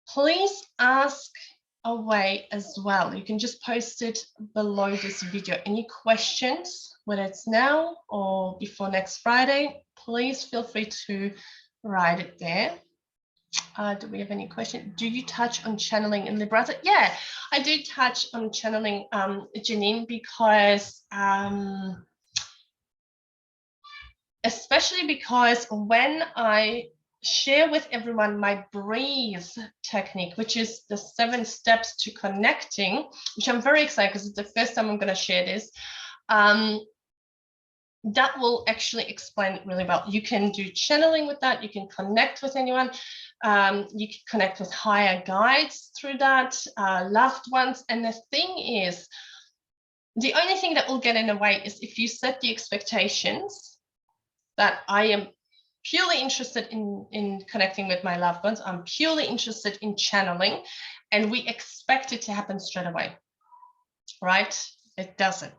please ask away as well. You can just post it below this video. Any questions, whether it's now or before next Friday, please feel free to write it there. Do we have any questions? Do you touch on channeling in Liberator? Yeah, I do touch on channeling, Janine, because especially because when I share with everyone my breathe technique, which is the 7 steps to connecting, which I'm very excited because it's the first time I'm going to share this. That will actually explain it really well. You can do channeling with that. You can connect with anyone. You can connect with higher guides through that, loved ones. And the thing is, the only thing that will get in the way is if you set the expectations that I am purely interested in connecting with my loved ones. I'm purely interested in channeling, and we expect it to happen straight away, right? It doesn't.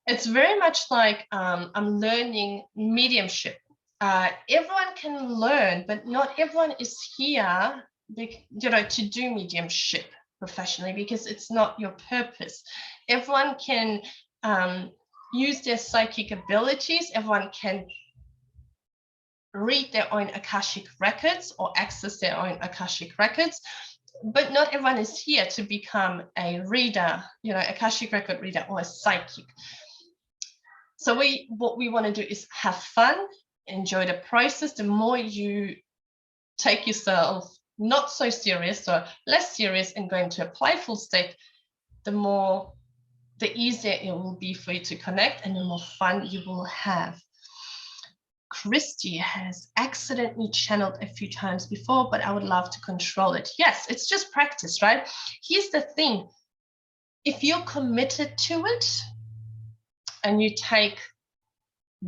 It's very much like I'm learning mediumship. Everyone can learn, but not everyone is here, to do mediumship professionally, because it's not your purpose. Everyone can use their psychic abilities. Everyone can read their own Akashic records or access their own Akashic records, but not everyone is here to become a reader, Akashic record reader or a psychic. So what we want to do is have fun, enjoy the process. The more you take yourself not so serious or less serious and go into a playful state, the easier it will be for you to connect and the more fun you will have. Christy has accidentally channeled a few times before, but I would love to control it. Yes, it's just practice, right? Here's the thing. If you're committed to it and you take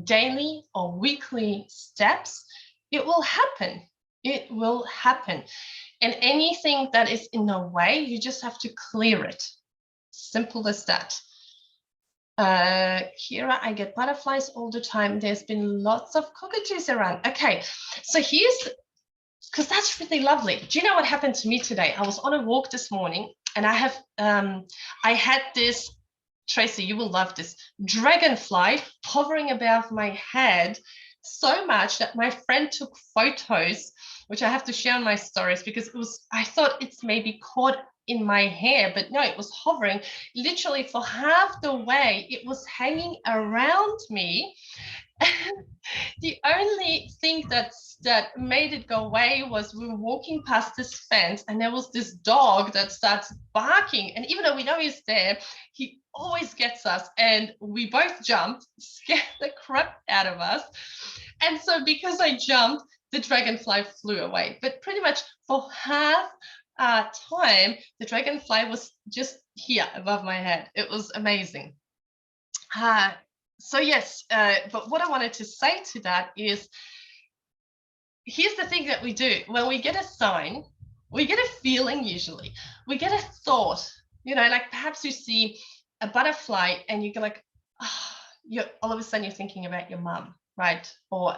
daily or weekly steps, it will happen. It will happen. And anything that is in the way, you just have to clear it. Simple as that. Kira, I get butterflies all the time. There's been lots of cockatoos around. Okay, so because that's really lovely. Do you know what happened to me today? I was on a walk this morning and I had this, Tracy, you will love this, dragonfly hovering above my head so much that my friend took photos, which I have to share on my stories, because I thought it's maybe caught in my hair, but no, it was hovering literally for half the way. It was hanging around me. The only thing that made it go away was we were walking past this fence and there was this dog that starts barking, and even though we know he's there, he always gets us, and we both jumped, scared the crap out of us. And so because I jumped, the dragonfly flew away. But pretty much for half time, the dragonfly was just here above my head. It was amazing. So yes, but what I wanted to say to that is, here's the thing that we do. When we get a sign, we get a feeling usually. We get a thought, like perhaps you see a butterfly and you go like, oh, all of a sudden you're thinking about your mum, right? Or,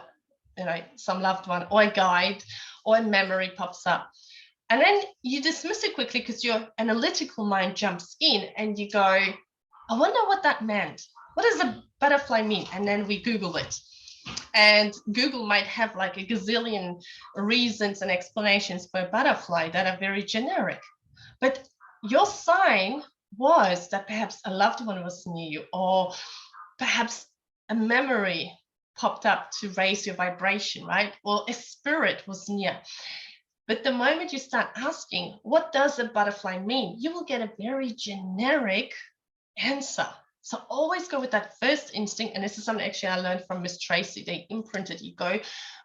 some loved one, or a guide, or a memory pops up. And then you dismiss it quickly because your analytical mind jumps in and you go, I wonder what that meant. What does a butterfly mean? And then we Google it. And Google might have like a gazillion reasons and explanations for a butterfly that are very generic. But your sign was that perhaps a loved one was near you, or perhaps a memory popped up to raise your vibration, right? Or a spirit was near. But the moment you start asking, what does a butterfly mean? You will get a very generic answer. So always go with that first instinct. And this is something actually I learned from Miss Tracy. They imprinted, you go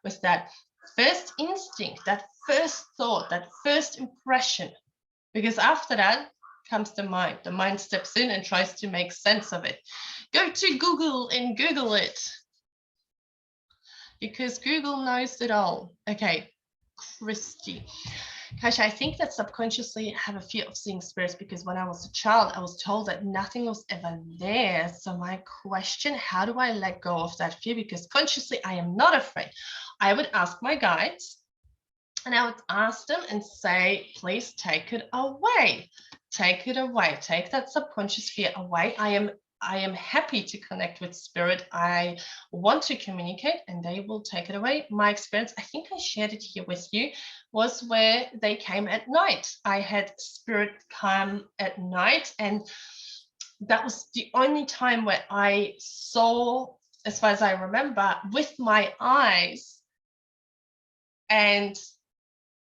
with that first instinct, that first thought, that first impression. Because after that comes the mind. The mind steps in and tries to make sense of it. Go to Google and Google it. Because Google knows it all. Okay, Christy. Kasia, I think that subconsciously I have a fear of seeing spirits because when I was a child, I was told that nothing was ever there. So my question, how do I let go of that fear? Because consciously I am not afraid. I would ask my guides and I would ask them and say, please take it away. Take it away. Take that subconscious fear away. I am happy to connect with spirit. I want to communicate and they will take it away. My experience, I think I shared it here with you, was where they came at night. I had spirit come at night, and that was the only time where I saw, as far as I remember, with my eyes. And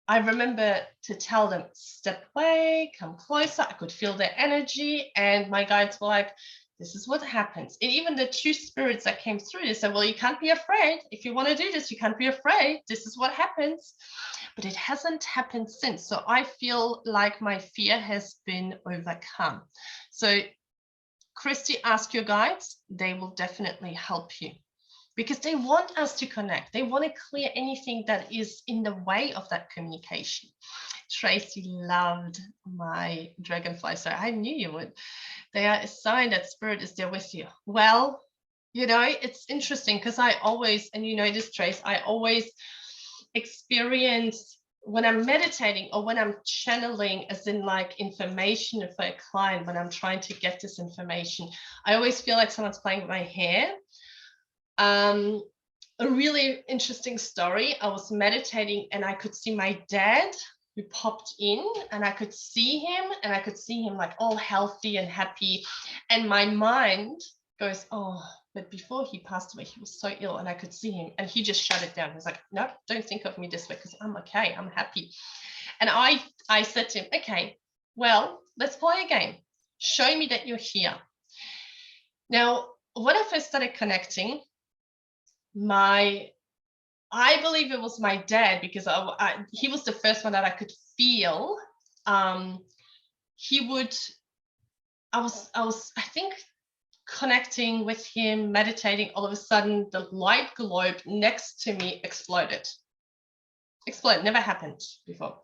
I remember to tell them, step away, come closer. I could feel their energy, and my guides were like, this is what happens. And even the two spirits that came through, they said, well, you can't be afraid. If you want to do this, you can't be afraid. This is what happens. But it hasn't happened since. So I feel like my fear has been overcome. So Christy, ask your guides. They will definitely help you because they want us to connect. They want to clear anything that is in the way of that communication. Tracy loved my dragonfly, so I knew you would. They are a sign that spirit is there with you. Well, it's interesting because I always, and this, Trace, I always experience when I'm meditating or when I'm channeling, as in like information for a client, when I'm trying to get this information, I always feel like someone's playing with my hair. A really interesting story. I was meditating and I could see my dad who popped in, and I could see him like all healthy and happy. And my mind goes, oh, But before he passed away, he was so ill and I could see him and he just shut it down. He's like, no, don't think of me this way because I'm okay, I'm happy. And I said to him, okay, well, let's play a game. Show me that you're here. Now, when I first started connecting, I believe it was my dad, because he was the first one that I could feel. I think, connecting with him, meditating, all of a sudden the light globe next to me exploded. Never happened before.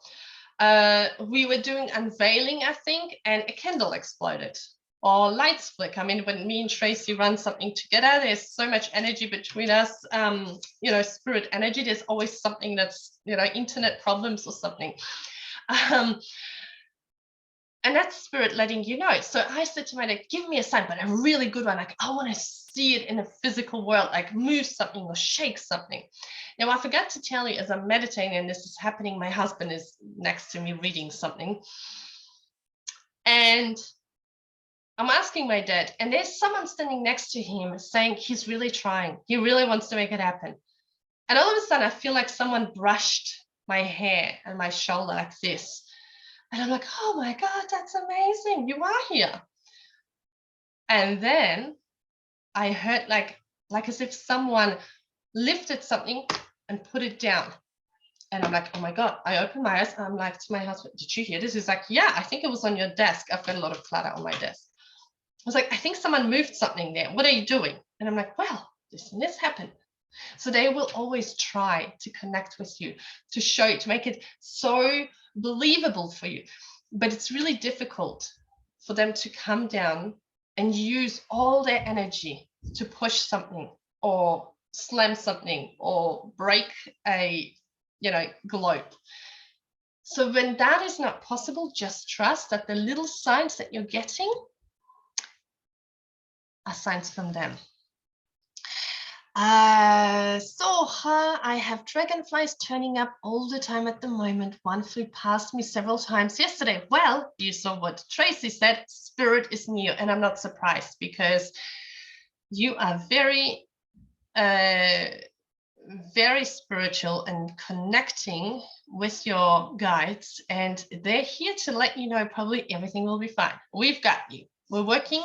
We were doing unveiling, I think, and a candle exploded. Or lights flick. I mean, when me and Tracy run something together, there's so much energy between us, spirit energy. There's always something that's, internet problems or something. And that's spirit letting you know. So I said to my dad, give me a sign, but a really good one. Like, I want to see it in a physical world, like move something or shake something. Now, I forgot to tell you, as I'm meditating and this is happening, my husband is next to me reading something. And I'm asking my dad, and there's someone standing next to him saying he's really trying. He really wants to make it happen. And all of a sudden, I feel like someone brushed my hair and my shoulder like this. And I'm like, oh my God, that's amazing. You are here. And then I heard like as if someone lifted something and put it down. And I'm like, oh my God. I opened my eyes and I'm like to my husband, did you hear this? He's like, yeah, I think it was on your desk. I've got a lot of clutter on my desk. I was like, I think someone moved something there. What are you doing? And I'm like, well, this and this happened. So they will always try to connect with you, to show you, to make it so believable for you. But it's really difficult for them to come down and use all their energy to push something or slam something or break a, globe. So when that is not possible, just trust that the little signs that you're getting are signs from them. I have dragonflies turning up all the time at the moment. One flew past me several times yesterday. Well, you saw what Tracy said, spirit is near, and I'm not surprised because you are very, very spiritual and connecting with your guides, and they're here to let you know probably everything will be fine. We've got you. We're working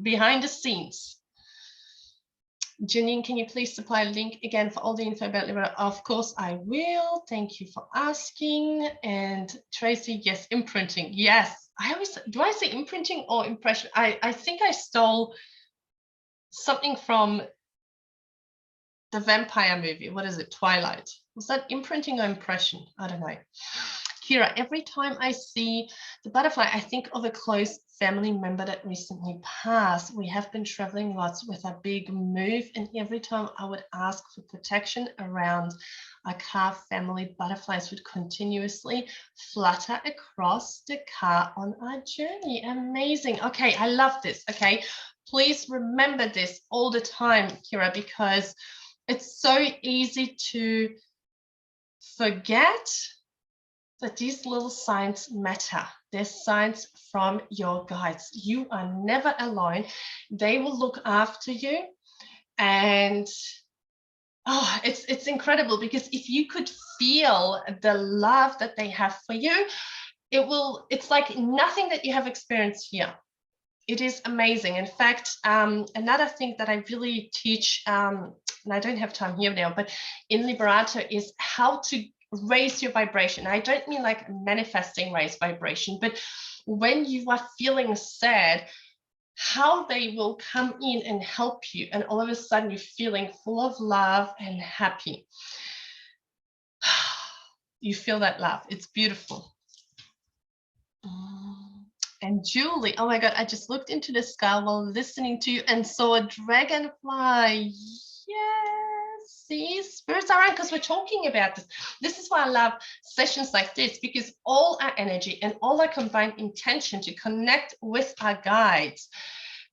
behind the scenes. Janine, can you please supply a link again for all the info about Libra? Of course I will. Thank you for asking. And Tracy, yes, imprinting. Yes. Do I say imprinting or impression? I think I stole something from the vampire movie. What is it? Twilight. Was that imprinting or impression? I don't know. Kira, every time I see the butterfly, I think of a close family member that recently passed. We have been traveling lots with a big move, and every time I would ask for protection around our car, family butterflies would continuously flutter across the car on our journey. Amazing. Okay, I love this. Okay, please remember this all the time, Kira, because it's so easy to forget that these little signs matter. They're signs from your guides. You are never alone. They will look after you. And it's incredible, because if you could feel the love that they have for you, it's like nothing that you have experienced here. It is amazing. In fact, another thing that I really teach, and I don't have time here now, but in Liberato, is how to raise your vibration. I don't mean like manifesting raise vibration, but when you are feeling sad, how they will come in and help you, and all of a sudden you're feeling full of love and happy. You feel that love. It's beautiful. And Julie, oh my God, I just looked into the sky while listening to you and saw a dragonfly. Yes, see, spirits are around, because we're talking about this. This is why I love sessions like this, because all our energy and all our combined intention to connect with our guides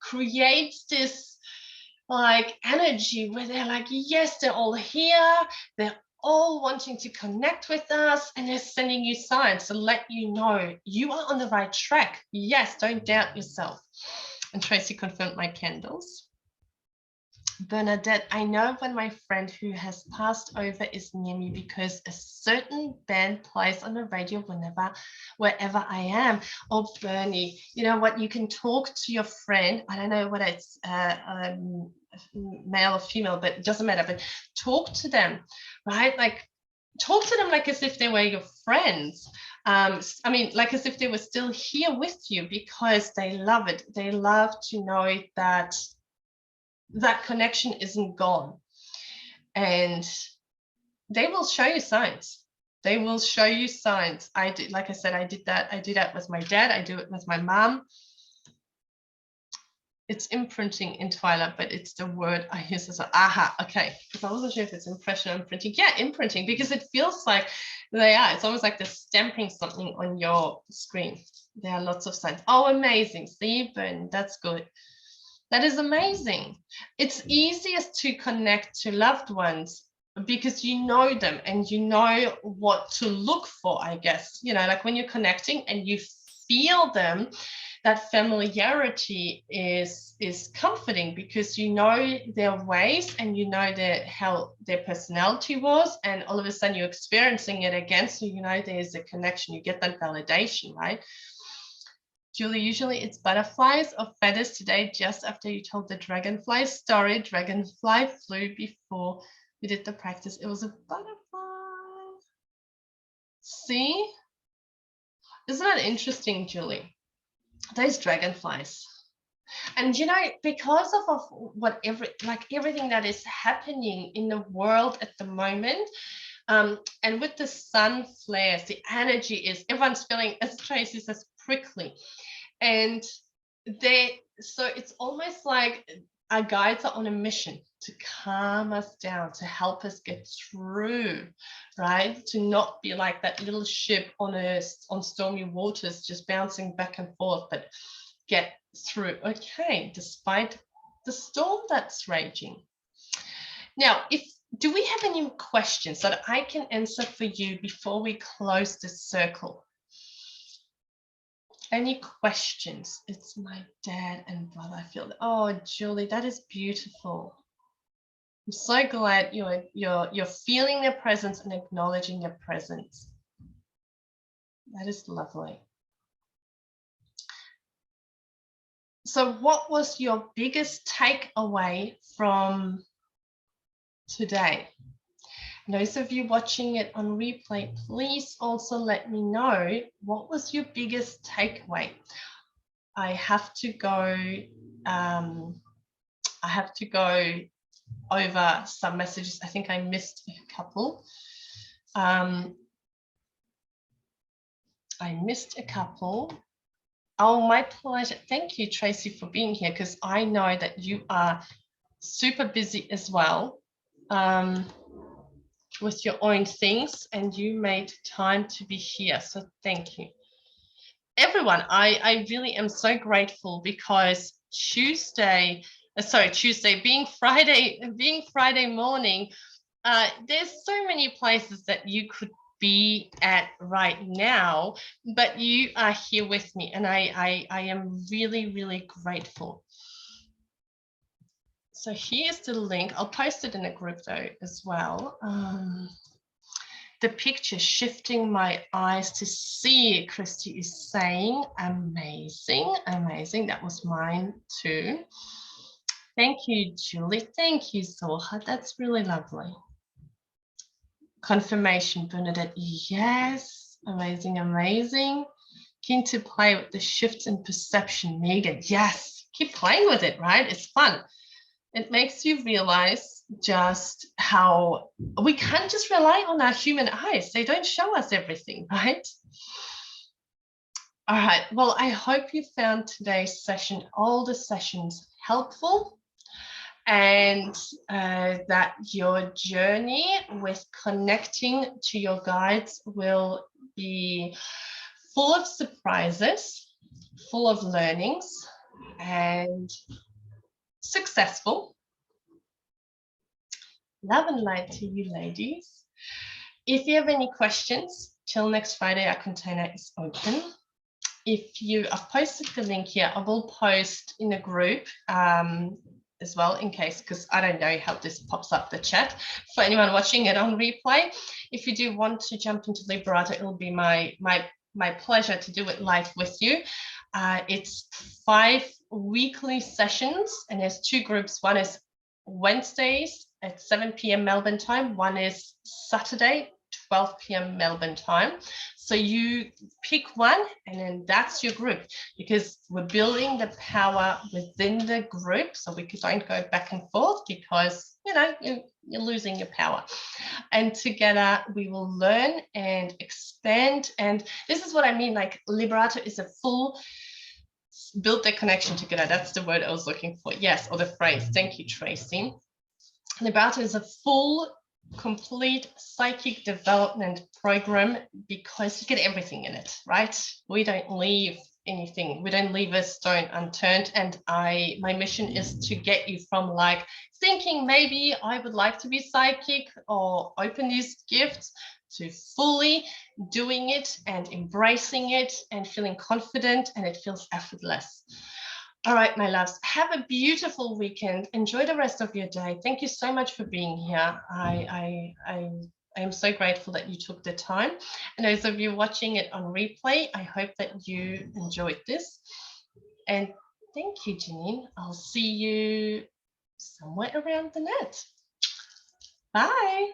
creates this like energy where they're like, yes, they're all here. They're all wanting to connect with us, and they're sending you signs to let you know you are on the right track. Yes, don't doubt yourself. And Tracy confirmed my candles. Bernadette, I know when my friend who has passed over is near me because a certain band plays on the radio wherever I am. Oh, Bernie, you know what? You can talk to your friend. I don't know whether it's male or female, but it doesn't matter. But talk to them, right? Like, talk to them like as if they were your friends. I mean, like as if they were still here with you, because they love it. They love to know that that connection isn't gone, and they will show you signs. They will show you signs. I did, like I said, I do that with my dad. I do it with my mom. It's imprinting in Twilight, but it's the word I use as aha. Okay, because I wasn't sure if it's impression or imprinting. Yeah, imprinting, because it feels like they are. It's almost like they're stamping something on your screen. There are lots of signs. Oh, amazing. See, Ben, that's good. That is amazing. It's easiest to connect to loved ones because you know them and you know what to look for, I guess. You know, like when you're connecting and you feel them, that familiarity is comforting because you know their ways and you know how their personality was, and all of a sudden you're experiencing it again. So you know there's a connection, you get that validation, right? Julie, usually it's butterflies or feathers. Today, just after you told the dragonfly story, dragonfly flew before we did the practice. It was a butterfly. See? Isn't that interesting, Julie? Those dragonflies. And you know, because of everything that is happening in the world at the moment, and with the sun flares, the energy is, everyone's feeling, as Tracy says, prickly. And so it's almost like our guides are on a mission to calm us down, to help us get through, right? To not be like that little ship on stormy waters, just bouncing back and forth, but get through. Okay, despite the storm that's raging. Now, do we have any questions that I can answer for you before we close this circle? Any questions? It's my dad and brother. I feel that. Oh, Julie, that is beautiful. I'm so glad you're feeling their presence and acknowledging their presence. That is lovely. So what was your biggest takeaway from today? Those of you watching it on replay, please also let me know, what was your biggest takeaway? I have to go over some messages. I think I missed a couple. I missed a couple. Oh, my pleasure. Thank you, Tracy, for being here, because I know that you are super busy as well with your own things, and you made time to be here. So thank you. Everyone, I really am so grateful, because Tuesday being Friday morning, there's so many places that you could be at right now, but you are here with me, and I am really, really grateful. So here's the link. I'll post it in a group though as well. The picture, shifting my eyes to see, Christy is saying, amazing, amazing. That was mine too. Thank you, Julie. Thank you, Zoha. That's really lovely. Confirmation, Bernadette. Yes, amazing, amazing. Keen to play with the shifts in perception, Megan. Yes, keep playing with it, right? It's fun. It makes you realize just how we can't just rely on our human eyes. They don't show us everything, right? All right. Well, I hope you found today's session, all the sessions, helpful, and that your journey with connecting to your guides will be full of surprises, full of learnings, and successful. Love and light to you, ladies. If you have any questions, till next Friday, our container is open. I've posted the link here. I will post in a group as well, in case, because I don't know how this pops up the chat. For anyone watching it on replay, if you do want to jump into Liberato, it'll be my pleasure to do it live with you. It's 5 weekly sessions, and there's 2 groups. One is Wednesdays at 7 p.m. Melbourne time. One is Saturday, 12 p.m. Melbourne time. So you pick one, and then that's your group, because we're building the power within the group, so we don't go back and forth, because you're losing your power. And together we will learn and expand. And this is what I mean, like Liberato is a full build the connection together. That's the word I was looking for. Yes, or the phrase. Thank you, Tracy. Liberato is a full, complete psychic development program, because you get everything in it, right? We don't leave anything. We don't leave a stone unturned. And my mission is to get you from like thinking maybe I would like to be psychic or open these gifts, to fully doing it and embracing it and feeling confident, and it feels effortless. All right, my loves, have a beautiful weekend. Enjoy the rest of your day. Thank you so much for being here. I am so grateful that you took the time. And those of you watching it on replay, I hope that you enjoyed this. And thank you, Janine. I'll see you somewhere around the net. Bye.